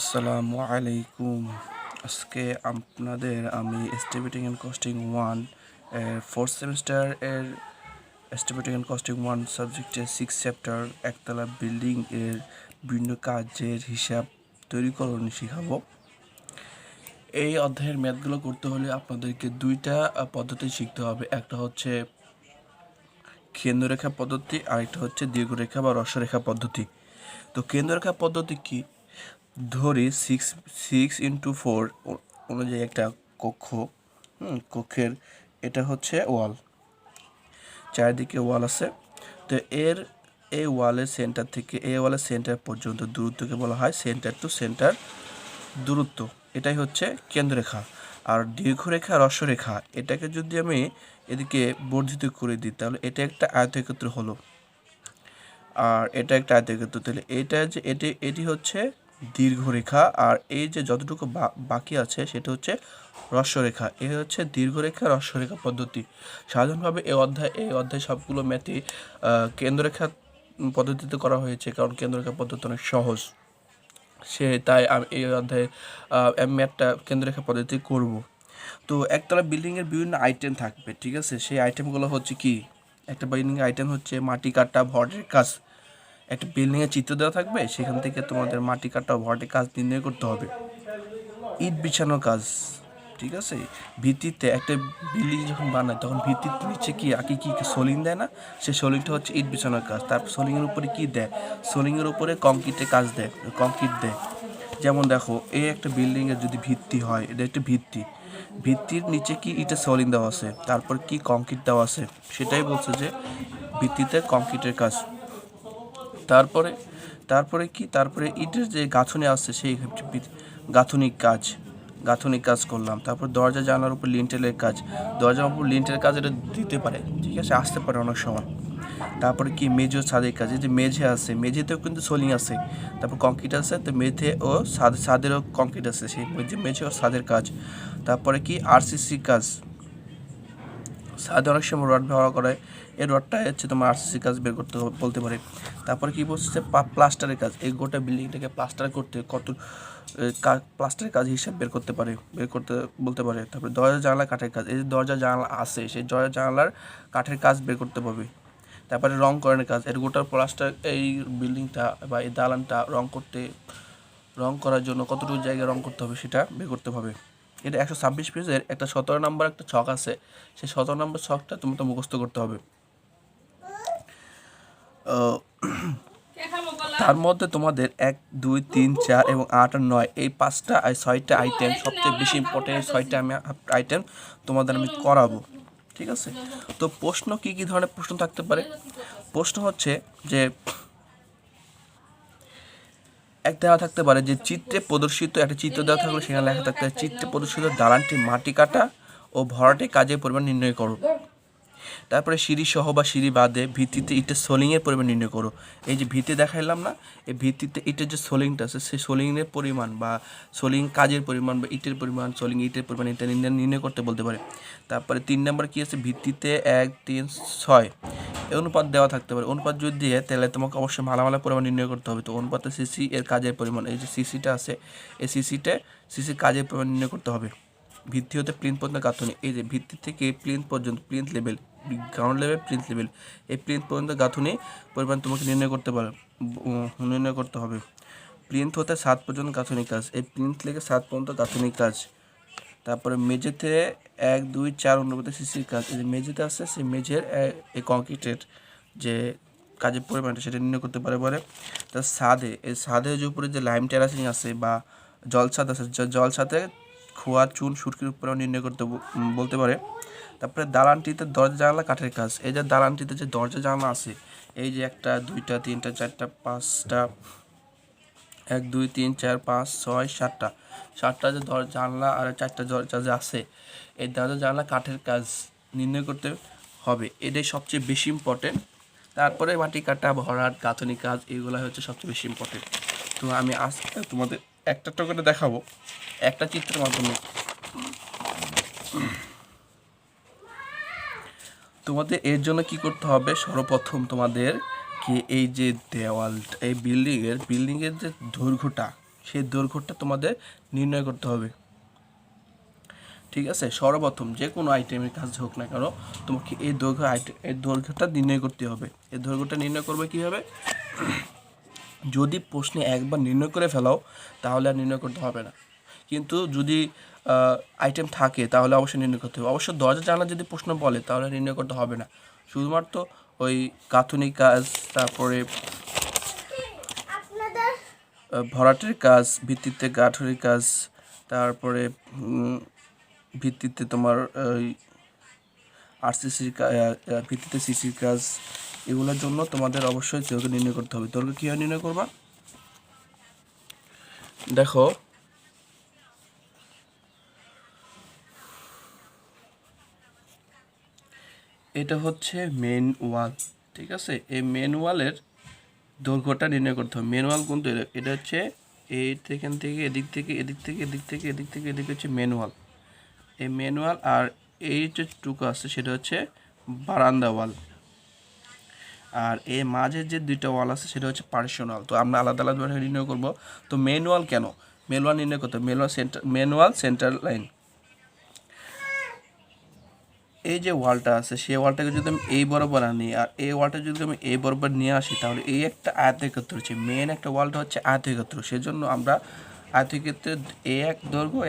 আসসালামু আলাইকুম। আজকে আপনাদের আমি এস্টিমেটিং অ্যান্ড কস্টিং 1 এর 4th সেমিস্টার এর এস্টিমেটিং অ্যান্ড কস্টিং 1 সাবজেক্টের 6 চ্যাপ্টার একতলা বিল্ডিং এর বিভিন্ন কাজের হিসাব তৈরিকরণ শিখাবো। এই অধ্যায়ের ম্যাথগুলো করতে হলে আপনাদেরকে দুইটা পদ্ধতি শিখতে হবে। একটা হচ্ছে কেন্দ্ররেখা পদ্ধতি, আরেকটা হচ্ছে দীর্ঘরেখা বা রস্যরেখা পদ্ধতি। তো কেন্দ্ররেখা পদ্ধতি কি? ধরি 6x4 অনুযায়ী একটা কক্ষ, কক্ষের এটা হচ্ছে ওয়াল, চারিদিকে ওয়াল আছে। তো এই ওয়ালের সেন্টার থেকে এই ওয়ালের সেন্টার পর্যন্ত দূরত্বকে বলা হয় সেন্টার টু সেন্টার দূরত্ব। এটাই হচ্ছে কেন্দ্ররেখা। আর দীর্ঘরেখা রস্যরেখা এটাকে যদি আমি এদিকে বর্ধিত করে দিই তাহলে এটা একটা আয়তক্ষেত্র হলো, আর এটা একটা আয়তক্ষেত্র। তাহলে এটা যে এটি হচ্ছে দীর্ঘরেখা, আর এই যে যতটুকু বাকি আছে সেটা হচ্ছে রস্যরেখা। এ হচ্ছে দীর্ঘরেখা রস্যরেখা পদ্ধতি। সাধারণভাবে এই অধ্যায় সবগুলো ম্যাথই কেন্দ্ররেখা পদ্ধতিতে করা হয়েছে, কারণ কেন্দ্ররেখা পদ্ধতি অনেক সহজ। তাই আমি এই অধ্যায়ে ম্যাথটা কেন্দ্ররেখা পদ্ধতি করব। তো একতলা বিল্ডিংয়ের বিভিন্ন আইটেম থাকবে, ঠিক আছে? সেই আইটেমগুলো হচ্ছে কি? একটা বিল্ডিংয়ের আইটেম হচ্ছে মাটি কাটা, ভরের কাজ। একটা বিল্ডিংয়ের চিত্র দেওয়া থাকবে, সেখান থেকে তোমাদের মাটি কাটা ভরের কাজ নির্ণয় করতে হবে। ইট বিছানোর কাজ, ঠিক আছে? ভিত্তিতে একটা বিল্ডিং যখন বানায় তখন ভিত্তির নিচে কি সোলিং দেয় না? সে সোলিংটা হচ্ছে ইট বিছানোর কাজ। তারপর সোলিংয়ের উপরে কি দেয়? সোলিংয়ের উপরে কংক্রিটের কাজ দেয়, কংক্রিট দেয়। যেমন দেখো, এই একটা বিল্ডিংয়ের যদি ভিত্তি হয়, এটা একটা ভিত্তির নিচে কি ইটের সোলিং দেওয়া আছে, তারপর কি কংক্রিট দেওয়া আছে, সেটাই বলছে যে ভিত্তিতে কংক্রিটের কাজ। তারপরে ইটের যে গাঁথুনি আছে সেই গাঁথুনিক কাজ করলাম। তারপর দরজা জানলার উপর লিন্টেলের কাজ, দরজার উপর লিন্টেলের কাজ এটা দিতে পারে, ঠিক আছে, আসতে পারে অনেক সময়। তারপরে কি মেঝে ও ছাদের কাজ, এই যে মেঝে আছে, মেঝেতেও কিন্তু সোলিং আছে, তারপর কংক্রিট আছে, তো মেঝে ও ছাদেরও কংক্রিট আছে, সেই মেঝে ও ছাদের কাজ। তারপরে কি আরসিসি কাজ, ছাদে অনেক সময় রড ব্যবহার করে, এই রডটা হচ্ছে তোমার আরসিসি কাজ বের করতে বলতে পারে। তারপরে কি বলছে, প্লাস্টারের কাজ, এই গোটা বিল্ডিংটাকে প্লাস্টার করতে কত প্লাস্টারের কাজ হিসাব বের করতে বলতে পারে। তারপরে দরজা জানলা কাঠের কাজ, এই যে দরজা জানলা আছে সেই দরজা জানলার কাঠের কাজ বের করতে পারবে। তারপরে রং করানোর কাজ, এর গোটা প্লাস্টার, এই বিল্ডিংটা বা এই দালানটা রং করার জন্য কতটুকু জায়গায় রং করতে হবে সেটা বের করতে হবে। এটা 126 পেজের একটা 17 নম্বর একটা ছক আছে, সেই 17 নম্বর ছকটা তোমাকে মুখস্থ করতে হবে। তার মধ্যে তোমাদের 1, 2, 3, 4 এবং 8 আর 9 এই 5টা আর 6টা আইটেম সবচেয়ে বেশি ইম্পর্টেন্ট। 6টা আইটেম তোমাদের আমি করাবো, ঠিক আছে? তো প্রশ্ন কি ধরনের প্রশ্ন থাকতে পারে? প্রশ্ন হচ্ছে যে একটা দেওয়া থাকতে পারে যে চিত্রে প্রদর্শিত, একটা চিত্র দেওয়া থাকলে সেখানে লেখা থাকতে পারে চিত্রে প্রদর্শিত দালানটি মাটি কাটা ও ভরাটে কাজের পরিমাণ নির্ণয় করো। তারপরে সিঁড়ি সহ বা সিঁড়ি বাদে ভিত্তিতে ইটের সোলিংয়ের পরিমাণ নির্ণয় করো। এই যে ভিত্তি দেখাইলাম না, এই ভিত্তিতে ইটের যে সোলিংটা আছে সেই সোলিংয়ের পরিমাণ বা সোলিং কাজের পরিমাণ বা ইটের পরিমাণ, সোলিং ইটের পরিমাণ এটা নির্ণয় করতে বলতে পারে। তারপরে 3 নম্বর কি আছে, ভিত্তিতে 1, 3, 6 এই অনুপাত দেওয়া থাকতে পারে। অনুপাত যদি দিয়ে তাহলে তোমাকে অবশ্যই মালামালের পরিমাণ নির্ণয় করতে হবে। তো অনুপাতে সিসি এর কাজের পরিমাণ, এই যে সিসিটা আছে এই সিসির কাজের পরিমাণ নির্ণয় করতে হবে। ভিত্তি হতে প্লিন্থ পর্যন্ত গাঁথুনি, এই যে ভিত্তি থেকে প্লিন্থ পর্যন্ত, plinth level, ground level, plinth level, এই প্লিন্থ পর্যন্ত গাঁথুনি পরিমাণ তোমাকে নির্ণয় করতে হবে। প্লিন্থ হতে 7 পর্যন্ত গাঁথুনি কাজ, এই প্লিন্থ থেকে 7 পর্যন্ত গাঁথুনি কাজ। তারপরে মেঝেতে 1, 2, 4 অনুপাতে সিসির কাজ, এই যে মেঝেতে আছে সেই মেঝের এই কংক্রিটের যে কাজের পরিমাণটা সেটা নির্ণয় করতে পারে। তার ছাদের যে উপরে যে লাইম টেরাসিং আছে বা জলছাদ আছে, জলছাদে খোয়া চুন সুরকির উপরে নির্ণয় করতে বলতে পারে। তারপরে দালানটিতে দরজা জানলা কাঠের কাজ, এই যে দালানটিতে যে দরজা জানলা আছে, এই যে 1টা 2টা 3টা 4টা 5টা, 1, 2, 3, 4, 5, 6, 7টা যে দরজা জানলা আর 4টা দরজা যে আছে, এই দরজা জানলা কাঠের কাজ নির্ণয় করতে হবে, এটাই সবচেয়ে বেশি ইম্পর্টেন্ট। তারপরে মাটি কাটা, ভরাট, গাঁথনি কাজ, এগুলো হচ্ছে সবচেয়ে বেশি ইম্পর্টেন্ট। তো আমি আজকে তোমাদের একটা করে দেখাবো একটা চিত্রের মাধ্যমে। তোমাদের এর জন্য কি করতে হবে, সর্বপ্রথম তোমাদের কি এই যে দেওয়ালটা, এই বিল্ডিংয়ের যে দৈর্ঘ্যটা, সেই দৈর্ঘ্যটা তোমাদের নির্ণয় করতে হবে। ঠিক আছে, সর্বপ্রথম যে কোনো আইটেমের কাজ হোক না কেন তোমাকে এই দৈর্ঘ্যটা নির্ণয় করতে হবে। এই দৈর্ঘ্যটা নির্ণয় করবে কীভাবে? যদি প্রশ্নে একবার নির্ণয় করে ফেলাও তাহলে আর নির্ণয় করতে হবে না, কিন্তু যদি আইটেম থাকে তাহলে অবশ্যই নির্ণয় করতে হবে। অবশ্য দরজা জানালা যদি প্রশ্ন বলে তাহলে নির্ণয় করতে হবে না, শুধুমাত্র ওই গাঁথুনি কাজ, তারপরে ভরাটের কাজ, ভিত্তিতে গাঁথুনির কাজ, তারপরে ভিত্তিতে তোমার ওই আরসিসির ভিত্তিতে সিসির কাজ, এগুলোর জন্য তোমাদের অবশ্যই দৈর্ঘ্য নির্ণয় করতে হবে। দৈর্ঘ্য কীভাবে নির্ণয় করবা? দেখো, এটা হচ্ছে মেন ওয়াল। ঠিক আছে, এই মেন ওয়ালের দৈর্ঘ্যটা নির্ণয় করতে হবে। মেন ওয়াল কোনটা? এটা হচ্ছে এখান থেকে এদিক থেকে এদিক থেকে এদিক থেকে এদিক থেকে এদিক হচ্ছে মেন ওয়াল। এই মেন ওয়াল আর এই যে টুকু আছে সেটা হচ্ছে বারান্দা ওয়াল। আর এই মাঝের যে দুইটা ওয়াল আছে সেটা হচ্ছে পার্টিশন ওয়াল। তো আমরা আলাদা আলাদাভাবে নির্ণয় করব। তো মেন ওয়াল কেন? মেন ওয়াল নির্ণয় করতে হবে। মেন ওয়াল সেন্টার লাইন। এই যে ওয়ালটা আছে সেই ওয়ালটাকে যদি আমি এই বরাবর আনি আর এই ওয়ালটা যদি আমি এই বরাবর নিয়ে আসি তাহলে এই একটা আয়তক্ষেত্র হচ্ছে মেন একটা ওয়ালটা হচ্ছে আয়তক্ষেত্র। সেজন্য আমরা আয়তক্ষেত্রে এক দৈর্ঘ্য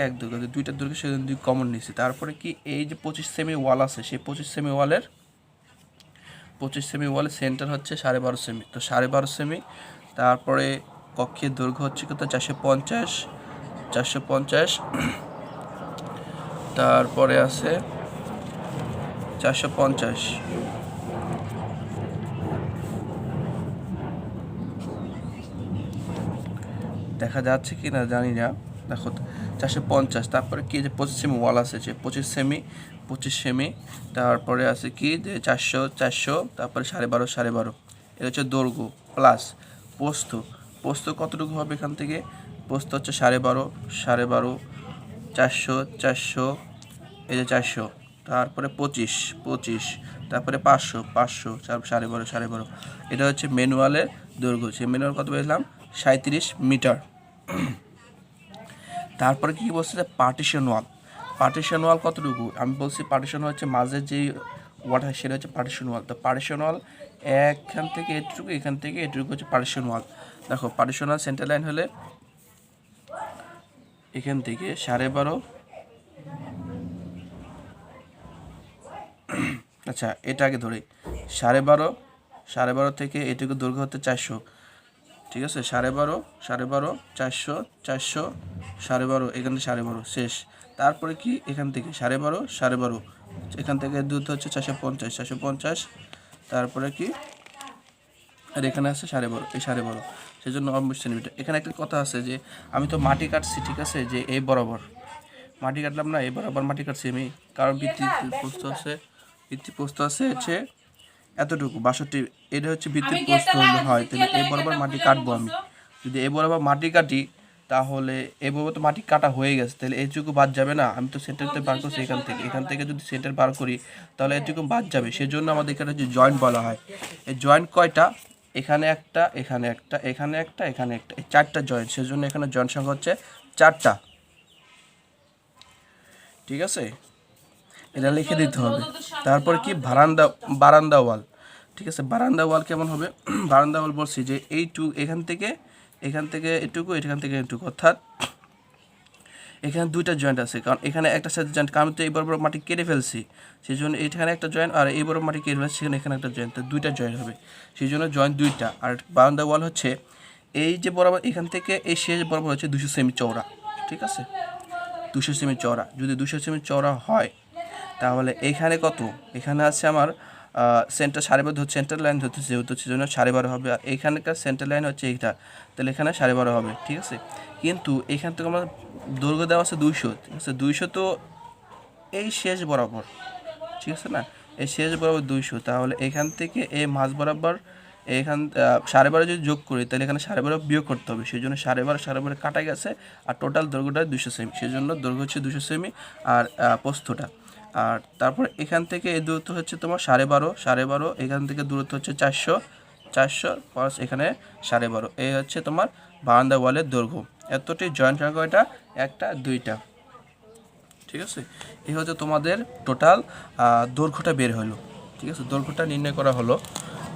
দুইটা দৈর্ঘ্য সেজন্য দুই কমন নিয়েছি। তারপরে কি এই যে 25 সেমি ওয়াল আছে সেই 25 সেমি ওয়ালের সেন্টার হচ্ছে 12.5 সেমি। তো 12.5 সেমি। তারপরে কক্ষের দৈর্ঘ্য হচ্ছে কত? 450। তারপরে আছে 450। দেখা যাচ্ছে কি না জানি না। দেখো 450। তারপরে কি যে 25 সেমি ওয়াল আছে, যে 25 সেমি। তারপরে আছে কি যে 400। তারপরে 12.5। এটা হচ্ছে দৈর্ঘ্য প্লাস পোস্ত কতটুকু হবে এখান থেকে? পোস্ত হচ্ছে 12.5, 400, এই যে 400। তারপরে 25, তারপরে 500, তারপর 12.5। এটা হচ্ছে ম্যানুয়ালের দৈর্ঘ্য। সেই ম্যানুয়াল কত পেয়েছিলাম? 37 মিটার। তারপরে কি বলছে যে পার্টিশন ওয়াল কতটুকু? আমি বলছি পার্টিশন হচ্ছে মাঝের যেই ওয়ালটা সেটা হচ্ছে পার্টিশন ওয়াল। তো পার্টিশন ওয়াল এখান থেকে এটুকু, এখান থেকে এটুকু হচ্ছে পার্টিশন ওয়াল। দেখো পার্টিশন ওয়াল সেন্টার লাইন হলে এখান থেকে 12.5। আচ্ছা, এটা আগে ধরি। 12.5 থেকে এটুকু দৈর্ঘ্য হতে 400। ঠিক আছে, 12.5, 400, 12.5, এখান থেকে 12.5 শেষ। তারপরে কি এখান থেকে 12.5, এখান থেকে দূরত্ব হচ্ছে 450। তারপরে কি আর এখানে আছে 12.5, এই 12.5, সেজন্য 90 সেন্টিমিটার। এখানে একটা কথা আছে যে আমি তো মাটি কাটছি, ঠিক আছে, যে এই বরাবর মাটি কাটলাম না, এই বরাবর মাটি কাটছি আমি, কারণ ভিত্তি প্রস্থ আছে হচ্ছে এতটুকু 62। এটা হচ্ছে ভিত্তির প্রস্থ হয়। তাহলে এই বরাবর মাটি কাটবো আমি। যদি এই বরাবর মাটি কাটি তাহলে এই বরাবর তো মাটি কাটা হয়ে গেছে, তাহলে এইটুকু বাদ যাবে না। আমি তো সেন্টারতে বার করছি এখান থেকে যদি সেন্টার বার করি তাহলে এটুকু বাদ যাবে। সেজন্য আমাদের এখানে যে জয়েন্ট বলা হয়। এই জয়েন্ট কয়টা? এখানে একটা, এখানে একটা, এখানে একটা, এখানে একটা, এই 4টা জয়েন্ট। সেজন্য এখানে জয়েন্ট সংখ্যা হচ্ছে 4টা। ঠিক আছে, এটা লিখে দিতে হবে। তারপর কি বারান্দা ওয়াল। ঠিক আছে, বারান্দা ওয়াল কেমন হবে? বারান্দা ওয়াল বলছি যে এখান থেকে এটুকু, এখান থেকে এটুকু, অর্থাৎ এখানে দুইটা জয়েন্ট আছে, কারণ এখানে একটা সাথে জয়েন্ট, কারণ তো এই বরাবর মাটি কেটে ফেলছি, সেই জন্য এখানে একটা জয়েন্ট, আর এই বরাবর মাটি কেটে ফেলছি সেখানে এখানে একটা জয়েন্ট, তো দুইটা জয়েন্ট হবে, সেই জন্য জয়েন্ট দুইটা। আর বারান্দা ওয়াল হচ্ছে এই যে বরাবর এখান থেকে এই শেষ বরাবর হচ্ছে 200 সেমি চওড়া। ঠিক আছে, 200 সেমি চওড়া। যদি 200 সেমি চওড়া হয় তাহলে এখানে কত? এখানে আছে আমার সেন্টার 12.5 ধরছে, সেন্টার লাইন ধরছে, যেহেতু সেজন্য 12.5 হবে। আর এখানকার সেন্টার লাইন হচ্ছে এইটা, তাহলে এখানে 12.5 হবে। ঠিক আছে, কিন্তু এখান থেকে আমার দৈর্ঘ্য দেওয়া আছে 200। ঠিক আছে, 200 তো এই শেষ বরাবর, ঠিক আছে না, এই শেষ বরাবর 200। তাহলে এখান থেকে এই মাঝ বরাবর এখান 12.5 যদি যোগ করি তাহলে এখানে 12.5 বিয়োগ করতে হবে, সেই জন্য 12.5 কাটা গেছে। আর টোটাল দৈর্ঘ্যটা 200 সেমি, সেই জন্য দৈর্ঘ্য হচ্ছে 200 সেমি আর প্রস্থটা। আর তারপর এখান থেকে এই দূরত্ব হচ্ছে তোমার 12.5, এখান থেকে দূরত্ব হচ্ছে 400 প্লাস এখানে 12.5। এই হচ্ছে তোমার বারান্দা ওয়ালের দৈর্ঘ্য। এতটি জয়েন্ট সংখ্যা কয়টা? একটা, দুইটা। ঠিক আছে, এই হচ্ছে তোমাদের টোটাল দৈর্ঘ্যটা বের হলো। ঠিক আছে, দৈর্ঘ্যটা নির্ণয় করা হলো।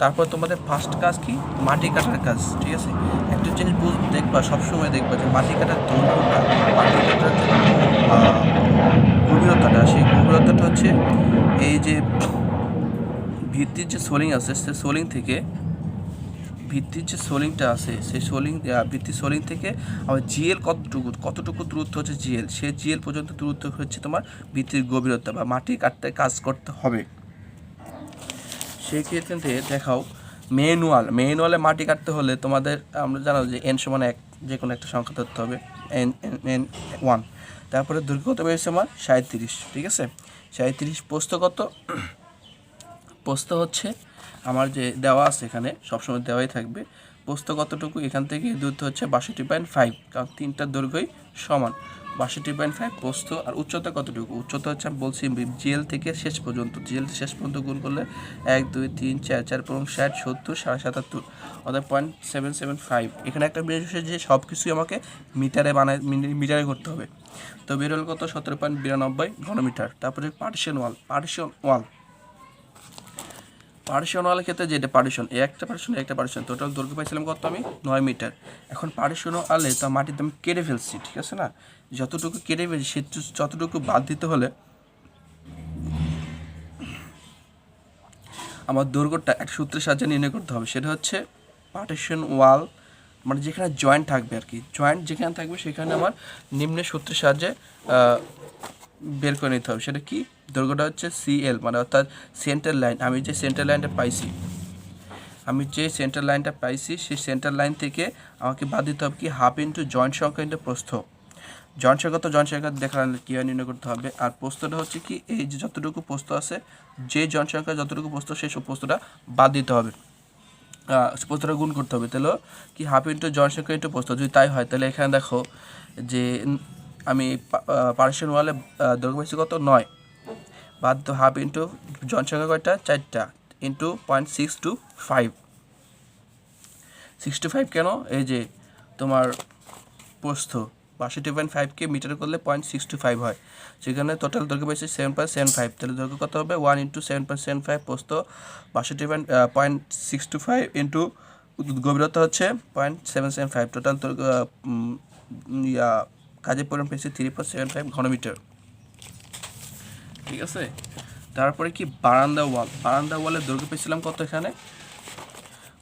তারপর তোমাদের ফার্স্ট কাজ কি? মাটি কাটার কাজ। ঠিক আছে, একটা জিনিস দেখবা, সবসময় দেখবা যে মাটি কাটার দৈর্ঘ্যটা, মাটি কাটার যে গভীরতাটা, সেই গভীরতাটা হচ্ছে এই যে ভিত্তির যে সোলিং আছে, সে সোলিং থেকে ভিত্তির যে সোলিংটা আছে, সেই ভিত্তির সোলিং থেকে আমার জিএল কতটুকু দূরত্ব হচ্ছে জিএল, সে জিএল পর্যন্ত দূরত্ব হচ্ছে তোমার ভিত্তির গভীরতা বা মাটি কাটতে কাজ করতে হবে। সেই ক্ষেত্রে দেখাও ম্যানুয়ালে মাটি কাটতে হলে তোমাদের আমরা জানো যে n=1, যে কোনো একটা সংখ্যা ধরতে হবে, n1। তারপরে দৈর্ঘ্য কত পেয়েছে আমার? 37। ঠিক আছে, 37। প্রস্থ কত? প্রস্থ হচ্ছে আমার যে দেওয়া আছে এখানে, সবসময় দেওয়াই থাকবে। প্রস্থ কতটুকু? এখান থেকে দূরত্ব হচ্ছে 62.5, কারণ তিনটার দৈর্ঘ্যই সমান। 62.5 প্রস্থ। আর উচ্চতা কতটুকু? উচ্চতা হচ্ছে আমি বলছি জিএল থেকে শেষ পর্যন্ত, জিএল শেষ পর্যন্ত গুণ করলে 1 2 3 4 4 5 60 70 77, অর্থাৎ 0.775। এখানে একটা বিষয় যে সব কিছুই আমাকে মিটারে করতে হবে। তো বের হল কত? 17.92 ঘনমিটার। তারপরে পার্টিশন ওয়ালের ক্ষেত্রে যেটা পার্টিশন, একটা পার্টিশন টোটাল দৈর্ঘ্য পাইছিলাম কত? আমি 9 মিটার। এখন পার্টিশন ওয়ালে তো মাটিতে আমি কেটে ফেলছি, ঠিক আছে না? যতটুকু কেটে ফেলছি সে যতটুকু বাদ দিতে হলে আমার দৈর্ঘ্যটা একটা সূত্রের সাহায্যে নির্ণয় করতে হবে। সেটা হচ্ছে পার্টিশন ওয়াল, মানে যেখানে জয়েন্ট থাকবে আর কি, জয়েন্ট যেখানে থাকবে সেখানে আমার নিম্ন সূত্রের সাহায্যে বের করে নিতে হবে। সেটা কি? দৈর্ঘ্যটা হচ্ছে সিএল, মানে অর্থাৎ সেন্টার লাইন। আমি যে সেন্টার লাইনটা পাইছি সেই সেন্টার লাইন থেকে আমাকে বাদ দিতে হবে কি? হাফ ইন্টু জয়েন্ট সংখ্যা ইন্টু প্রস্থ। জয়েন্ট সংখ্যা দেখার কীভাবে নির্ণয় করতে হবে। আর প্রস্থটা হচ্ছে কি? এই যে যতটুকু প্রস্থ আছে, যে জয়েন্ট সংখ্যা যতটুকু প্রস্থ, সেই সব প্রস্থটা বাদ দিতে হবে, প্রস্থটা গুণ করতে হবে। তাহলে কি? হাফ ইন্টু জয়েন্ট সংখ্যা ইন্টু প্রস্থ। যদি তাই হয় তাহলে এখানে দেখো যে আমি পার্টিশন ওয়ালে দৈর্ঘ্য পাইছি কত? 9, বাদ তো হাফ ইন্টু জয়েন্ট সংখ্যা কয়টা? 4টা, ইন্টু 0.625 কেন? এই যে তোমার প্রস্থ 62.5কে মিটার করলে 0.625 হয়, সেখানে টোটাল দৈর্ঘ্য পাইছে 7.75। তাহলে দৈর্ঘ্য কত হবে? 1 ইন্টু 7.75 প্রস্থ 0.625 ইন্টু গভীরতা হচ্ছে 0.775, টোটাল কাজের পরিমাণ পেয়েছে 3.75 ঘনমিটার। ঠিক আছে, তারপরে কি? বারান্দা ওয়ালের দৈর্ঘ্য পেয়েছিলাম কত? এখানে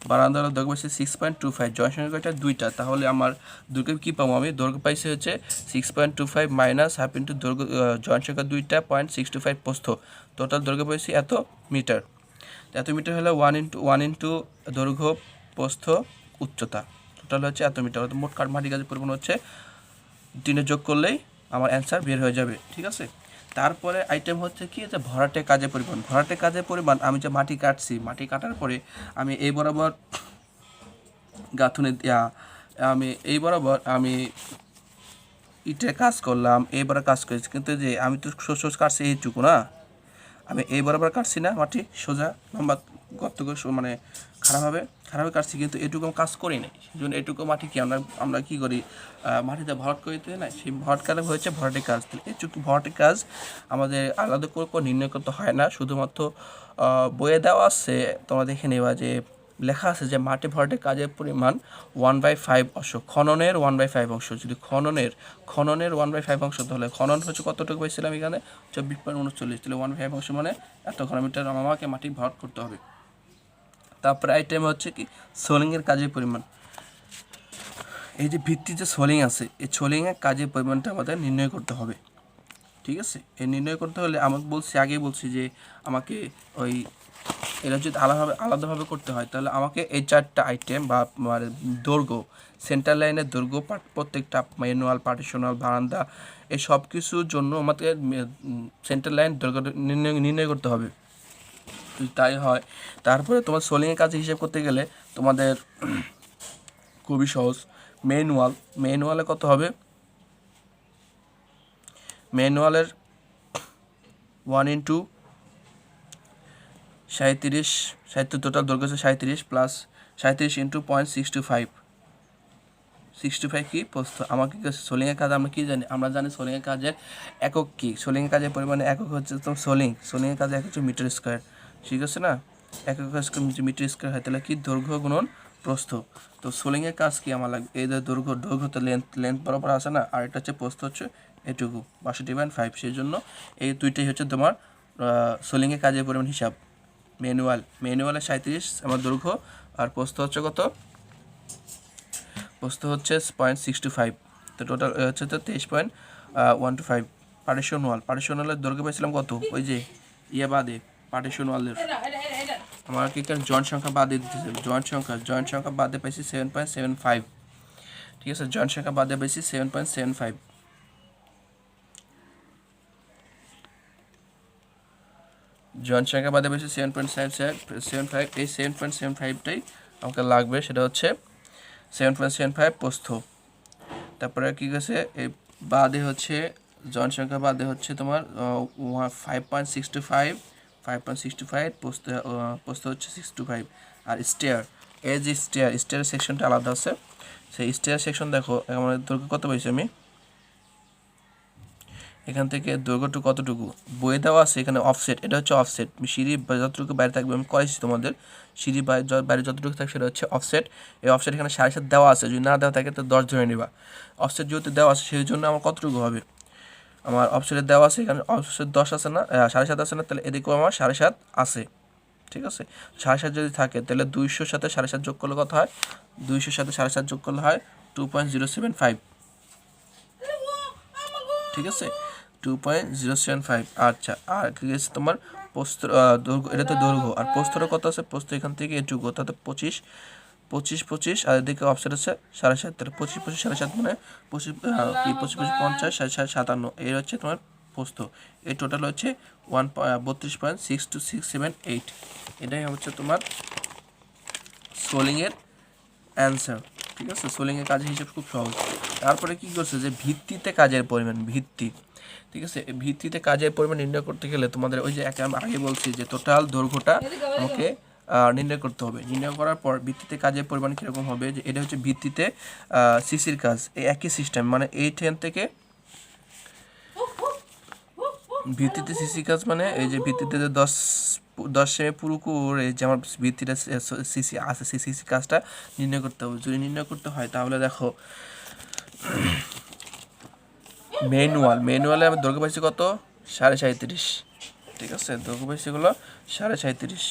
বারান্দা ওয়ালের দৈর্ঘ্য পাইছে 6.25, জয়েন্ট সংখ্যা কয়টা? 2টা। তাহলে আমার দৈর্ঘ্য কি পাবো? আমি দৈর্ঘ্য পাইছে হচ্ছে 6.25 মাইনাস হাফ ইন্টু দৈর্ঘ্য, জয়েন্ট সংখ্যা 2টা, 0.625 প্রস্থ, টোটাল দৈর্ঘ্য পাইছি এত মিটার। এত মিটার হলে 1 ইন্টু দৈর্ঘ্য, প্রস্থ, উচ্চতা, টোটাল হচ্ছে এত মিটার। অর্থাৎ মোট মাটি কাজের পরিমাণ হচ্ছে 3 যোগ করলেই আমার অ্যান্সার বের হয়ে যাবে। ঠিক আছে, তারপরে আইটেম হচ্ছে কি? যে ভরাটে কাজের পরিমাণ। আমি যে মাটি কাটার পরে আমি এই বরাবর গাঁথুনি আমি ইটের কাজ করলাম, এইবারে কাজ করেছি, কিন্তু যে আমি তো সোজা কাটছি এইটুকু না, আমি এই বরাবর কাটছি না মাটি সোজা লম্বা গর্ত করে, মানে খারাপভাবে কাটছি, কিন্তু এটুকু আমি কাজ করি নাই। সেই জন্য এটুকু মাটি কি আমরা কী করি? মাটিতে ভরাট করে দিতে না, সেই ভরাট কাজ হয়েছে ভরাটের কাজ। এটুকু ভরাটের কাজ আমাদের আলাদা করে নির্ণয় করতে হয় না, শুধুমাত্র বইয়ে দেওয়া আছে, তোমরা দেখে নেবা যে লেখা আছে যে মাটি ভরাটের কাজের পরিমাণ 1/5 অংশ, খননের 1/5 অংশ। যদি খননের 1/5 অংশ, তাহলে খনন হচ্ছে কতটুকু পাইছিলাম এখানে? 24.39। তাহলে 1/5 অংশ মানে এত ঘনমিটার আমাকে মাটি ভরাট করতে হবে। তারপরে আইটেম হচ্ছে কি? সোলিংয়ের কাজের পরিমাণ। এই যে ভিত্তির যে সোলিং আছে, এই সোলিংয়ের কাজের পরিমাণটা আমাদের নির্ণয় করতে হবে। ঠিক আছে, এই নির্ণয় করতে হলে আগেই বলছি যে আমাকে ওই এটা যদি আলাদাভাবে করতে হয়, তাহলে আমাকে এই 4টা আইটেম বা দৈর্ঘ্য, সেন্টার লাইনের দৈর্ঘ্য, প্রত্যেকটা ম্যানুয়াল, পার্টিশনাল, বারান্দা, এই সব কিছুর জন্য আমাদের সেন্টার লাইন দৈর্ঘ্য নির্ণয় করতে হবে। যদি তাই হয়, তারপরে তোমার সোলিংয়ের কাজে হিসাব করতে গেলে তোমাদের খুবই সহজ। ম্যানুয়ালে কত হবে? ম্যানুয়ালের 1 ইন্টু 37, টোটাল দৈর্ঘ্য হচ্ছে 37 প্লাস 37 ইন্টু 0.625, 65 কি প্রস্থ। আমাকে সোলিংয়ের কাজ আমরা কি জানি, আমরা জানি সোলিংয়ের কাজের একক কি, সোলিংয়ের কাজের পরিমাণে একক হচ্ছে তোমার সোলিংয়ের কাজে একক হচ্ছে মিটার স্কোয়ার, ঠিক আছে না, একক মিটার স্কোয়ার হয়, তাহলে কি দৈর্ঘ্য গুণন প্রস্থ। তো সোলিংয়ের কাজ কি আমার লাগবে, এই যে দৈর্ঘ্য তো লেন্থ বরাবর আছে না, আর এটা হচ্ছে প্রস্থ হচ্ছে এটুকু 62.5, সেই জন্য এই দুইটাই হচ্ছে তোমার সোলিংয়ের কাজের পরিমাণ হিসাব। ম্যানুয়ালে 37 আমার দৈর্ঘ্য, আর প্রস্থ হচ্ছে কত, প্রস্থ হচ্ছে 0.625, তো টোটাল হচ্ছে তো 23.125। পার্টিশন ওয়ালের দৈর্ঘ্য পেয়েছিলাম কত, ওই যে বাদে পার্টিশন ওয়ালের আমার কি জয়েন্ট সংখ্যা বাদে দিতেছে, জয়েন্ট সংখ্যা বাদে পাইছি 7.75, ঠিক আছে, জয়েন্ট সংখ্যা বাদে পাইছি 7.75, জয়েন্ট সংখ্যা বাদে পাইছি 7.75, এই 7.75টাই আমাকে লাগবে, সেটা হচ্ছে 7.75 প্রস্থ। তারপরে কি গেছে এই বাদে হচ্ছে জয়েন্ট সংখ্যা বাদে হচ্ছে তোমার 5.65 প্রস্থ হচ্ছে 625। আর এই যে স্টেয়ার সেকশনটা আলাদা আছে, সেই স্টেয়ার সেকশন দেখো আমাদের দৈর্ঘ্য কত পাইছি আমি, এখান থেকে দৈর্ঘ্যটুকু কতটুকু বইয়ে দেওয়া আছে, এখানে অফসেট, এটা হচ্ছে অফসেট, সিঁড়ি যতটুকু বাইরে থাকবে আমি করাইছি তোমাদের, সিঁড়ি বাইরে যতটুকু থাকবে সেটা হচ্ছে অফসেট। এই অফসেট এখানে 7.5 দেওয়া আছে, যদি না দেওয়া থাকে তো 10 ধরে নিবা। অফসেট যেহেতু দেওয়া আছে সেই জন্য আমার কতটুকু হবে, আমার অফসেটে দেওয়া আছে এখানে অফসেট 10 আছে না, 7.5 আছে না, তাহলে এদিকেও আমার 7.5 আছে, ঠিক আছে। 7.5 যদি থাকে তাহলে 200 সাথে 7.5 যোগ করলে কত হয়, 200 সাথে 7.5 যোগ করলে হয় 2.075, ঠিক আছে, 2.075। আচ্ছা, আর কি আছে তোমার প্রস্থ, দৈর্ঘ্য, এটা তো দৈর্ঘ্য, আর প্রস্থটা কত আছে, প্রস্থ এখান থেকে এটুকু, অর্থাৎ 25, আর এদিকে অফসেট আছে 7.5, তাহলে 25 7.5 মানে 25 50 7.5 57, এর হচ্ছে তোমার প্রস্থ। এই টোটাল হচ্ছে 32.6267 এটাই হচ্ছে তোমার সোলিংয়ের অ্যান্সার, ঠিক আছে। সোলিংয়ের কাজের হিসেব খুব সহজ। তারপরে কি করছে যে ভিত্তিতে কাজের পরিমাণ, ঠিক আছে, ভিত্তিতে কাজের পরিমাণ নির্ণয় করতে গেলে তোমাদের ওই যে আমি আগে বলছি যে টোটাল দৈর্ঘ্যটা আমাকে নির্ণয় করতে হবে। নির্ণয় করার পর ভিত্তিতে কাজের পরিমাণ কীরকম হবে, যে এটা হচ্ছে ভিত্তিতে সিসির কাজ, এই একই সিস্টেম, মানে 8 থেকে ভিত্তিতে সিসি কাজ, মানে এই যে ভিত্তিতে 10 পুরো করে যে আমার ভিত্তিটা সিসি আছে, সেই সিসি কাজটা নির্ণয় করতে হবে। যদি নির্ণয় করতে হয় তাহলে দেখো ম্যানুয়ালে আমি দৈর্ঘ্য পাইছি কত, 37.5, ঠিক আছে, দৈর্ঘ্য পাইছি এগুলো 37.5,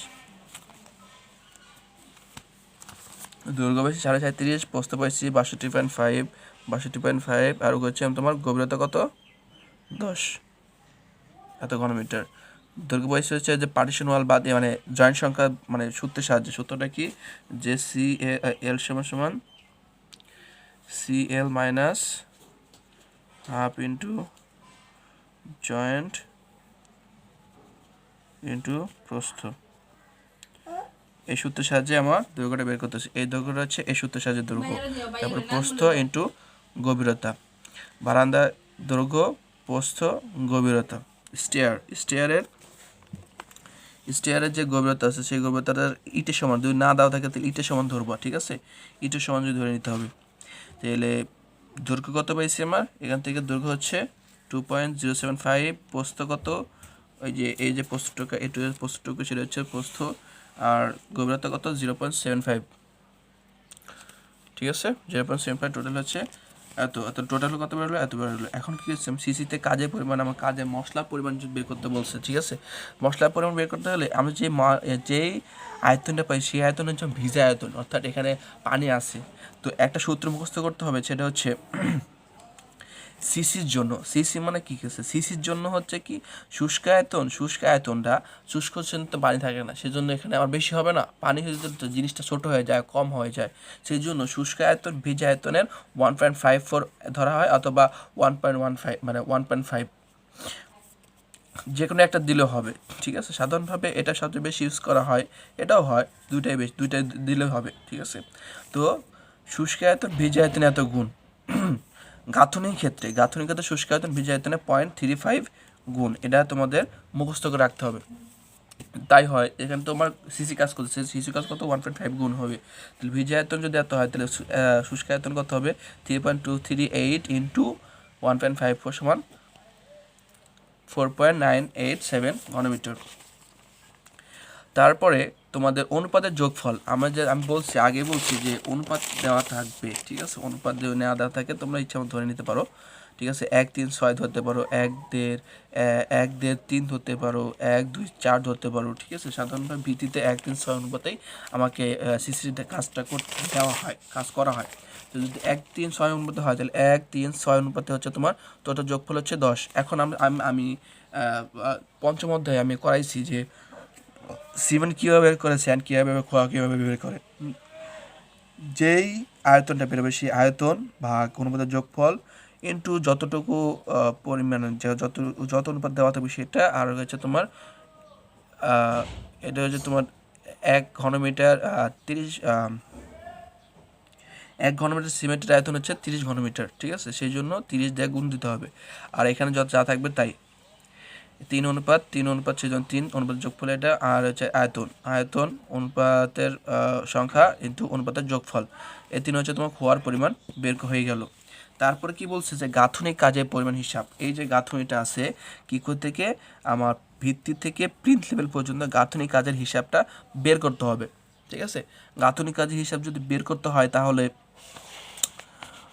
দৈর্ঘ্য পাইছি 37.5, প্রস্থ পাইছি 62.5, আর হচ্ছে তোমার গভীরতা কত 10 এত ঘনমিটার। দৈর্ঘ্য পাইছি হচ্ছে যে পার্টিশন ওয়াল বাদে, মানে জয়েন্ট সংখ্যা, মানে সূত্রের সাহায্যে, সূত্রটা কি, যে CL সমান CL minus half into joint into প্রস্থ, এই সূত্রের সাহায্যে আমার দৈর্ঘ্যটা বের করতেছে। এই দৈর্ঘ্যটা হচ্ছে এই সূত্রের সাহায্যে দৈর্ঘ্য, তারপর প্রস্থ ইন্টু গভীরতা, বারান্দা দৈর্ঘ্য প্রস্থ গভীরতা। স্টেয়ারের যে গভীরতা আছে সেই গভীরতাটা ইটের সমান, যদি না দেওয়া থাকে তাহলে ইটের সমান ধরবো, ঠিক আছে, ইটের সমান যদি ধরে নিতে হবে। তাহলে দৈর্ঘ্য কত পাইছি আমার, এখান থেকে দৈর্ঘ্য হচ্ছে 2.075, প্রস্থ কত, ওই যে এই যে প্রস্থটুকু, প্রস্থটুকু সেটা হচ্ছে প্রস্থ, আর গভীরতা কত 0.75, ঠিক আছে, 0.75, টোটাল হচ্ছে এত টোটাল কত বেরোলো, এত বেরোলো। এখন কি হচ্ছে সিসিতে কাজের পরিমাণ, আমার কাজের মশলার পরিমাণ বের করতে বলছে, ঠিক আছে। মশলার পরিমাণ বের করতে হলে আমি যেই আয়তনটা পাই সেই আয়তন হচ্ছে ভিজা আয়তন, অর্থাৎ এখানে পানি আছে। তো একটা সূত্র মুখস্থ করতে হবে, সেটা হচ্ছে সিসির জন্য, সিসি মানে কি আছে, সিসির জন্য হচ্ছে কি শুষ্ক আয়তনটা শুষ্ক তো পানি থাকে না, সেজন্য এখানে আবার বেশি হবে না, পানি হয়ে যদি জিনিসটা ছোট হয়ে যায়, কম হয়ে যায়, সেই জন্য শুষ্ক আয়তন ভিজা আয়তনের 1.54 ধরা হয়, অথবা 1.15, মানে 1.5, যে কোনো একটা দিলেও হবে, ঠিক আছে। সাধারণভাবে এটা সবচেয়ে বেশি ইউজ করা হয়, এটাও হয়, দুইটাই দিলেও হবে, ঠিক আছে। তো শুষ্ক আয়তন ভিজা আয়তনে এত গুণ, গাঁথনির ক্ষেত্রে শুষ্ক আয়তন ভিজা আয়তনে 0.35 গুণ, এটা তোমাদের মুখস্থ করে রাখতে হবে। তাই হয়, এখানে তোমার সিসি কাজ করতেছে, সিসি কাজ কত 1.5 গুণ হবে, তাহলে ভিজা আয়তন যদি এত হয় তাহলে শুষ্ক আয়তন কত হবে 3.238 ইন্টু 1.54 সমান 4.987 ঘনমিটার। তারপরে তোমাদের অনুপাতের যোগফল, আমি বলছি আগে বলছি যে অনুপাত দেওয়া থাকবে, ঠিক আছে, অনুপাত নেওয়া দেওয়া থাকে, তোমরা ইচ্ছা মতো ধরে নিতে পারো, ঠিক আছে, 1, 3, 6 ধরতে পারো, 1, 1.5, 3 ধরতে পারো, 1, 2, 4 ধরতে পারো, ঠিক আছে। সাধারণত ভিত্তিতে 1, 3, 6 অনুপাতেই আমাকে সিসিতে কাজটা করতে দেওয়া হয়, কাজ করা হয়। তো যদি 1, 3, 6 অনুপাতে হয় তাহলে 1, 3, 6 অনুপাতে হচ্ছে তোমার টোটাল যোগফল হচ্ছে 10। এখন আমি পঞ্চম অধ্যায়ে আমি করাইছি যে সিমেন্ট কীভাবে বের করে, স্যান্ড কীভাবে কীভাবে বের করে, যেই আয়তনটা বেরোবে সেই আয়তন ভাগ অনুপাতের যোগফল ইন্টু যতটুকু পরিমাণে যত অনুপাত দেওয়া থাকবে সেটা, আর হচ্ছে তোমার এটা হচ্ছে তোমার 1 ঘনমিটার 1 ঘনমিটার সিমেন্টের আয়তন হচ্ছে 30 ঘনমিটার, ঠিক আছে, সেই জন্য 30 দিয়ে গুণ দিতে হবে। আর এখানে যা থাকবে তাই 3 অনুপাত সেই জন্য 3 অনুপাত যোগফল এটা, আর হচ্ছে আয়তন অনুপাতের সংখ্যা ইন্টু অনুপাতের যোগফল, এই 3 হচ্ছে তোমার খোয়ার পরিমাণ বের হয়ে গেল। তারপরে কি বলছে যে গাঁথনিক কাজের পরিমাণ হিসাব, এই যে গাঁথনিটা আছে কি থেকে আমার ভিত্তি থেকে প্রিন্ট লেভেল পর্যন্ত গাঁথনিক কাজের হিসাবটা বের করতে হবে, ঠিক আছে। গাঁথনিক কাজের হিসাব যদি বের করতে হয় তাহলে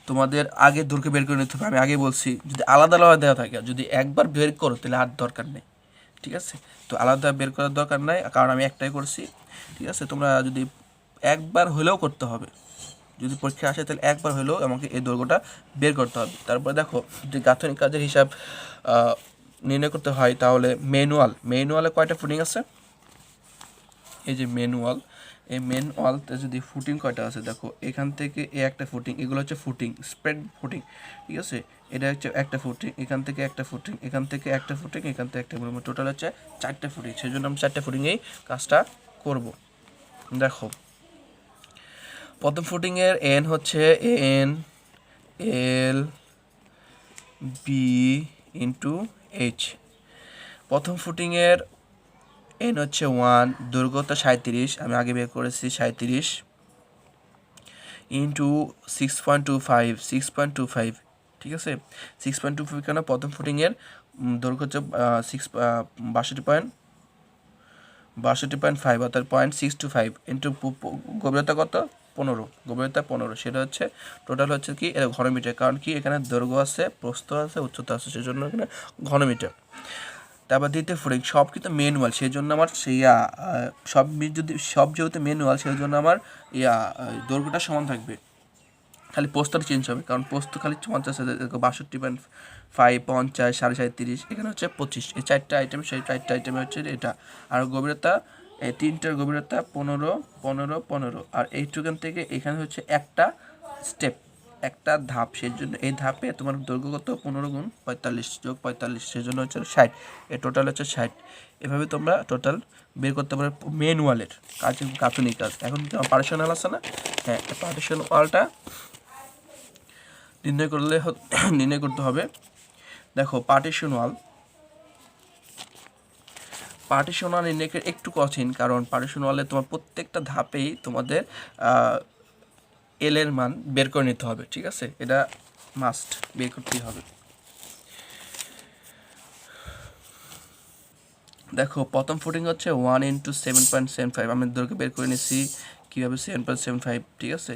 তোমাদের আগে দৈর্ঘ্য বের করে নিতে হবে। আমি আগে বলছি যদি আলাদা আলাদা দেওয়া থাকে, যদি একবার বের করো তাহলে আর দরকার নেই, ঠিক আছে। তো আলাদা বের করার দরকার নাই, কারণ আমি একটাই করছি, ঠিক আছে। তোমরা যদি একবার হলেও করতে হবে, যদি পরীক্ষা আসে তাহলে একবার হলেও আমাকে এই দৈর্ঘ্যটা বের করতে হবে। তারপর দেখো যে গাঁথনিক কাজের হিসাব নির্ণয় করতে হয় তাহলে ম্যানুয়ালে কয়টা ফুটিং আছে, এই যে ম্যানুয়াল, এই ম্যানুয়ালতে যদি ফুটিং কয়টা আছে দেখো, এখান থেকে একটা ফুটিং, এগুলো হচ্ছে ফুটিং, স্প্রেড ফুটিং, ঠিক আছে, এটা হচ্ছে একটা ফুটিং, এখান থেকে একটা ফুটিং, এখান থেকে একটা ফুটিং, এখান থেকে একটা, টোটাল হচ্ছে 4টা ফুটিং, সেই জন্য আমি 4টা ফুটিংয়েই কাজটা করব। দেখো প্রথম ফুটিংয়ের এন হচ্ছে N L B into H. প্রথম ফুটিংয়ের এন হচ্ছে 1, দৈর্ঘ্যতা 37, আমি আগে বের করেছি 37 ইন্টু 6.25, ঠিক আছে। 6.25 কেন, প্রথম ফুটিংয়ের দৈর্ঘ্য হচ্ছে 62.5 অর্থাৎ 0.625 ইন্টু গভীরতা কত 15, সেটা হচ্ছে টোটাল হচ্ছে কি এটা ঘনমিটার, কারণ কি এখানে দৈর্ঘ্য আছে, প্রস্থ আছে, উচ্চতা আছে, সেজন্য এখানে ঘনমিটার। তারপর দ্বিতীয় ফুটিং, সব কিন্তু ম্যানুয়াল, সেই জন্য আমার সব যেহেতু ম্যানুয়াল সেই জন্য আমার দৈর্ঘ্যটা সমান থাকবে, খালি পোস্তটা চেঞ্জ হবে, কারণ পোস্ত খালি 50 আছে, 62.5, 50, 37.5, এখানে হচ্ছে 25, এই 4টা আইটেম, সেই 4টা আইটেমে হচ্ছে এটা। আর গভীরতা, এই 3টার গভীরতা 15, 15, 15, আর এইটুকান থেকে এখানে হচ্ছে একটা স্টেপ, একটা ধাপ, সেই জন্য এই ধাপে তোমার দৈর্ঘ্য কত 15 গুণ 45 যোগ 45, সেই জন্য হচ্ছে 60, এই টোটাল হচ্ছে 60। এভাবে তোমরা টোটাল বের করতে পারো ম্যানুয়ালের কাজ, গাঁথনিক কাজ। এখন পার্টিশন ওয়াল আছে না, হ্যাঁ, পার্টিশন ওয়ালটা নির্ণয় করতে হবে। দেখো পার্টিশন ওয়াল নির্ণয় একটু কঠিন, কারণ পার্টিশন ওয়ালে তোমার প্রত্যেকটা ধাপেই তোমাদের এল এর মান বের করে নিতে হবে, ঠিক আছে, এটা মাস্ট বের করতেই হবে। দেখো প্রথম ফুটিং হচ্ছে 1 ইন্টু 7.75, আমি দৈর্ঘ্য বের করে নিচ্ছি কীভাবে 7.75, ঠিক আছে।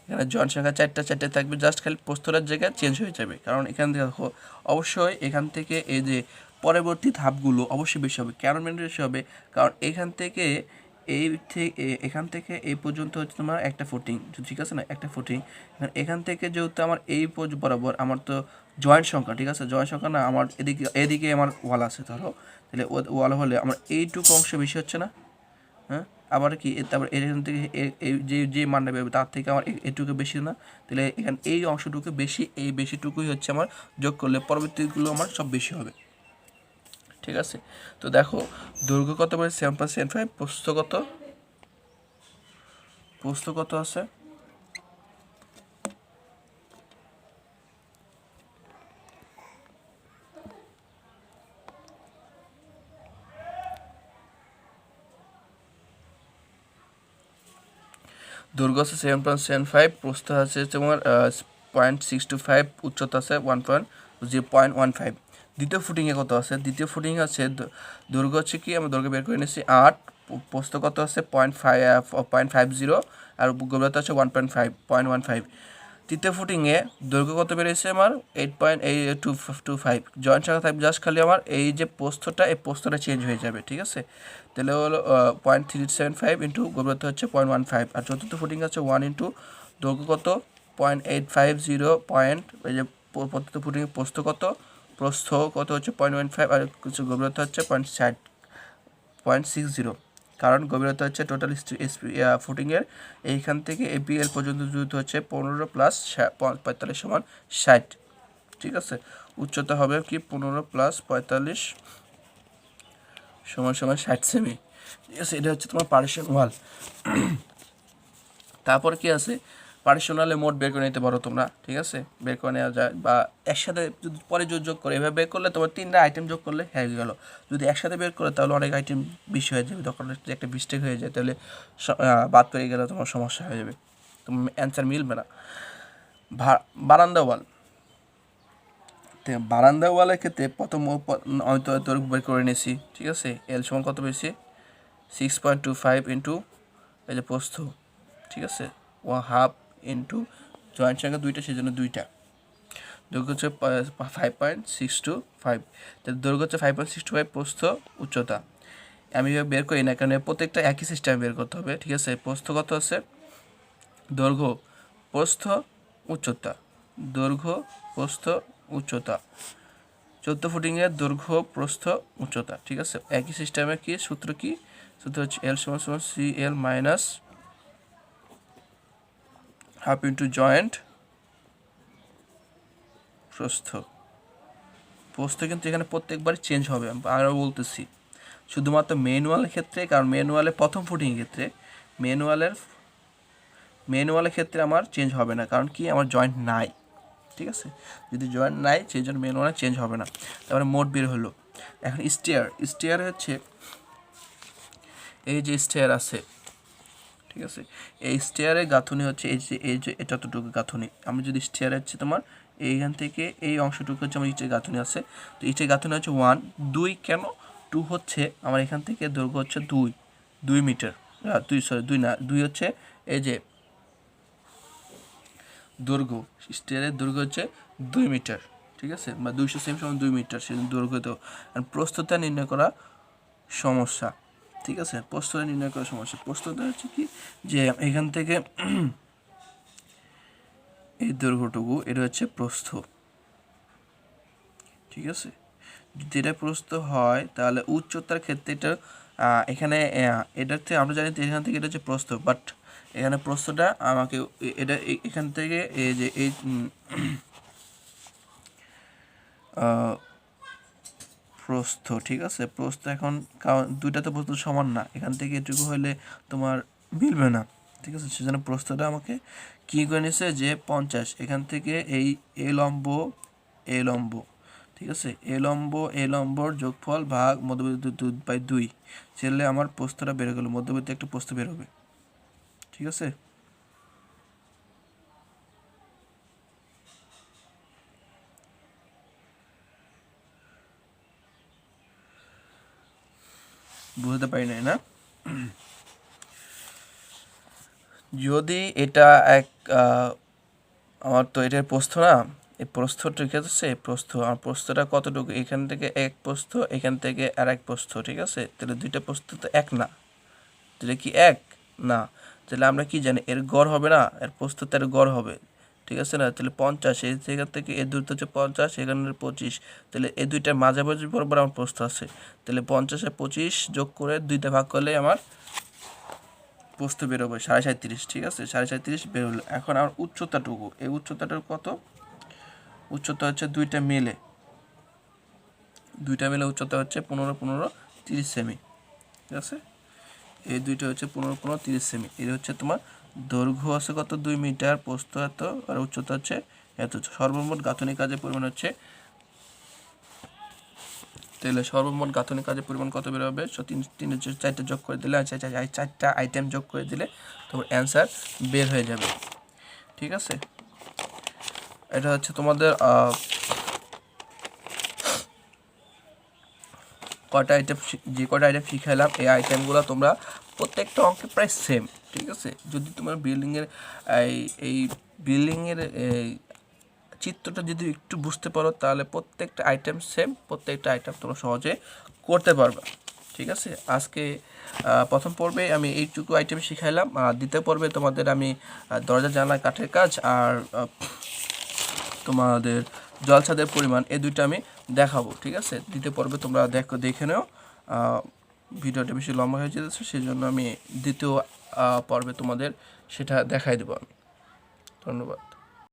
এখানে জয়েন্ট সংখ্যা 4টা থাকবে, জাস্ট খালি প্রস্তরের জায়গায় চেঞ্জ হয়ে যাবে, কারণ এখান থেকে দেখো অবশ্যই এখান থেকে এই যে পরবর্তী ধাপগুলো অবশ্যই বেশি হবে, কেন বেশি হবে, কারণ এখান থেকে এই পর্যন্ত হচ্ছে তোমার একটা ফুটিং, ঠিক আছে না, একটা ফুটিং, এখান থেকে যেহেতু আমার এই বরাবর আমার তো জয়েন্ট সংখ্যা, ঠিক আছে, জয়েন্ট সংখ্যা না, আমার এদিকে আমার ওয়াল আছে, ধরো তাহলে ওয়াল হলে আমার এইটুকু অংশ বেশি হচ্ছে না, হ্যাঁ, আবার কি তারপর এখান থেকে এই যে মানটা বেরোবে তার থেকে আমার এটুকু বেশি না, তাহলে এখানে এই অংশটুকু বেশি, এই বেশিটুকুই হচ্ছে আমার যোগ করলে পরবর্তীগুলো আমার সব বেশি হবে, ঠিক আছে। তো দেখো দৈর্ঘ্য কত বলে 7.75, প্রস্থ কত আছে, দৈর্ঘ্য আছে 7.75, প্রস্থ আছে তোমার 0.625, উচ্চতা আছে 1.0.15। দ্বিতীয় ফুটিংয়ে কত আছে? দ্বিতীয় ফুটিংয়ে আছে দৈর্ঘ্য হচ্ছে কি, আমরা দৈর্ঘ্য বের করে নিয়েছি 8, প্রস্থ কত আছে 0.50, আর গভীরতা আছে 1.5. তৃতীয় ফুটিংয়ে দৈর্ঘ্য কত বেরিয়েছে আমার 8.825। জয়েন্ট সংখ্যা থাকবে জাস্ট খালি আমার এই যে প্রস্থটা, এই প্রস্থটা চেঞ্জ হয়ে যাবে, ঠিক আছে। তাহলে হলো 0.375 ইন্টু গভীরতা হচ্ছে 0.15। আর চতুর্থ ফুটিং আছে 1 ইন্টু দৈর্ঘ্য কত 0.850 এই যে চতুর্থ ফুটিং প্রস্থ কত হচ্ছে 0.15, আর কিছু গভীরতা হচ্ছে 0.60। কারণ গভীরতা হচ্ছে টোটাল ফুটিংয়ের এইখান থেকে এপিএল পর্যন্ত দূরত্ব হচ্ছে 15 প্লাস 45 সমান 60, ঠিক আছে। উচ্চতা হবে কি 15 প্লাস 45 সমান 60 সেমি, ঠিক আছে। এটা হচ্ছে তোমার পার্টিশন ওয়াল। তারপর কি আছে, পার্টিশন ওয়ালে মোট বের করে নিতে পারো তোমরা, ঠিক আছে, বের করে নেওয়া যায়। বা একসাথে যদি পরে যোগ করে এভাবে বের করলে তোমার 3টা আইটেম যোগ করলে হয়ে গেল। যদি একসাথে বের করে তাহলে অনেক আইটেম বেশি হয়ে যাবে, তখন একটা মিস্টেক হয়ে যায়, তাহলে বাদ পেয়ে গেলে তোমার সমস্যা হয়ে যাবে, তোমার অ্যান্সার মিলবে না। বারান্দা ওয়াল, বারান্দা ওয়ালের ক্ষেত্রে প্রথম আমি তো দৈর্ঘ্য বের করে নিয়েছি, ঠিক আছে। এল সমান কত পেয়েছি 6.25 ইন্টু এই যে প্রস্থ, ঠিক আছে, 1/2 ইন্টু জয়েন্ট সংখ্যা 2টা, সেই জন্য 2টা। দৈর্ঘ্য হচ্ছে 5.625, তাহলে দৈর্ঘ্য হচ্ছে 5.625, প্রস্থ উচ্চতা আমি বের করি না, কারণ প্রত্যেকটা একই সিস্টেমে বের করতে হবে, ঠিক আছে। প্রস্থ কত আছে, দৈর্ঘ্য প্রস্থ উচ্চতা, দৈর্ঘ্য প্রস্থ উচ্চতা, 14 ফুটিংয়ের দৈর্ঘ্য প্রস্থ উচ্চতা, ঠিক আছে। একই সিস্টেমে কি সূত্র হচ্ছে এল সমান C L minus half into joint প্রস্থ কিন্তু এখানে প্রত্যেকবার চেঞ্জ হবে, আরও বলতেছি শুধুমাত্র ম্যানুয়ালের ক্ষেত্রে, কারণ ম্যানুয়ালের প্রথম ফুটিংয়ের ক্ষেত্রে ম্যানুয়ালের ক্ষেত্রে আমার চেঞ্জ হবে না, কারণ কি আমার জয়েন্ট নাই, ঠিক আছে। যদি জয়েন্ট নাই সেই জন্য ম্যানুয়ালে চেঞ্জ হবে না। তারপরে মোট বের হলো। এখন স্টেয়ার হচ্ছে এই যে স্টেয়ার আছে, ঠিক আছে, এই স্টেয়ারের গাঁথুনি হচ্ছে এই যে এতটুকু গাঁথুনি। আমি যদি স্টেয়ার হচ্ছে তোমার এইখান থেকে এই অংশটুকু হচ্ছে আমার ইটের গাঁথুনি আছে, তো ইটের গাঁথুনি হচ্ছে 1, 2 কেন 2 হচ্ছে আমার এখান থেকে দৈর্ঘ্য হচ্ছে 2 মিটার, 2 হচ্ছে এই যে দৈর্ঘ্য, স্টেয়ারের দৈর্ঘ্য হচ্ছে 2 মিটার, ঠিক আছে, বা 200 সেমি সমান 2 মিটার, সেই দৈর্ঘ্য। তো প্রস্থতা নির্ণয় করা সমস্যা, ঠিক আছে, প্রস্থতা নির্ণয় করা সমস্যা। প্রস্থতা হচ্ছে কি, যে এখান থেকে এই দৈর্ঘ্যটুকু, এটা হচ্ছে প্রস্থ, ঠিক আছে। যদি এটা প্রস্থ হয় তাহলে উচ্চতার ক্ষেত্রে এটা এখানে এটার থেকে আমরা জানি এখান থেকে এটা হচ্ছে প্রস্থ, বাট এখানে প্রস্থটা আমাকে এটা এখান থেকে এই যে এই প্রস্থ, ঠিক আছে, প্রস্থ এখন দুইটা তো প্রস্থ সমান না, এখান থেকে এটুকু হলে তোমার মিলবে না, ঠিক আছে। সেজন্য প্রস্থটা আমাকে কী করে নিয়েছে যে 50, এখান থেকে এই এ লম্ব, ঠিক আছে, এ লম্বর যোগফল ভাগ মধ্যবর্তী 2/2, ছেলে আমার প্রস্থটা বের গেল, মধ্যবর্তী একটা প্রস্থ বের হবে, ঠিক আছে। বুঝতে পারি নাই না। যদি এটা আমার তো এটার প্রস্থ না, এই প্রস্থ ঠিক আছে, আমার প্রস্থটা কতটুকু, এখান থেকে এক প্রস্থ, এখান থেকে আর এক প্রস্থ, ঠিক আছে। তাহলে দুইটা প্রস্থ তো এক না, তাহলে কি এক না, তাহলে আমরা কি জানি এর গড় হবে না, এর প্রস্থ তো এর গড় হবে, ঠিক আছে না। তাহলে 50, সেখান থেকে এর দূরত্ব হচ্ছে 50, এখানে 25, তাহলে এই দুইটার মাঝামাঝি বরাবর আমার প্রস্থ আছে, তাহলে 50 আর 25 যোগ করে 2টা ভাগ করলে আমার প্রস্থ বেরোবে 37.5, ঠিক আছে, 37.5 বেরোলো। এখন আমার উচ্চতাটুকু, এই উচ্চতাটার কত, উচ্চতা হচ্ছে দুইটা মিলে উচ্চতা হচ্ছে 15-15-30 সেমি, ঠিক আছে। এই দুইটা হচ্ছে 15-15-30 সেমি। এটা হচ্ছে তোমার দৈর্ঘ্য আছে কত 2 মিটার, প্রস্থ এত, আর উচ্চতা হচ্ছে এত। সর্বমোট গাঁথনি কাজের পরিমাণ হচ্ছে তাহলে সর্বমোট গাঁথনি কাজের পরিমাণ কত বের হবে? সো 4টা যোগ করে দিলে, আচ্ছা 4টা আইটেম যোগ করে দিলে তোমার অ্যান্সার বের হয়ে যাবে। ঠিক আছে, এটা হচ্ছে তোমাদের যে কটা আইটেম শিখাইলাম, এই আইটেমগুলো তোমরা প্রত্যেকটা অঙ্কে প্রায় সেম। ঠিক আছে, যদি তোমার এই বিল্ডিংয়ের চিত্রটা যদি একটু বুঝতে পারো তাহলে প্রত্যেকটা আইটেম সেম, প্রত্যেকটা আইটেম তোমরা সহজে করতে পারবে। ঠিক আছে, আজকে প্রথম পর্বে আমি এইটুকু আইটেম শিখাইলাম, দ্বিতীয় পর্বে তোমাদের আমি দরজা জানলা কাঠের কাজ আর তোমাদের জলছাদের পরিমাণ, এই দুইটা আমি দেখাবো। ঠিক আছে, দ্বিতীয় পর্বে তোমরা দেখে নাও। ভিডিওটা বেশি লম্বা হয়ে যেতেছে, সেই জন্য আমি দ্বিতীয় পর্বে তোমাদের সেটা দেখাই দেবো আমি। ধন্যবাদ।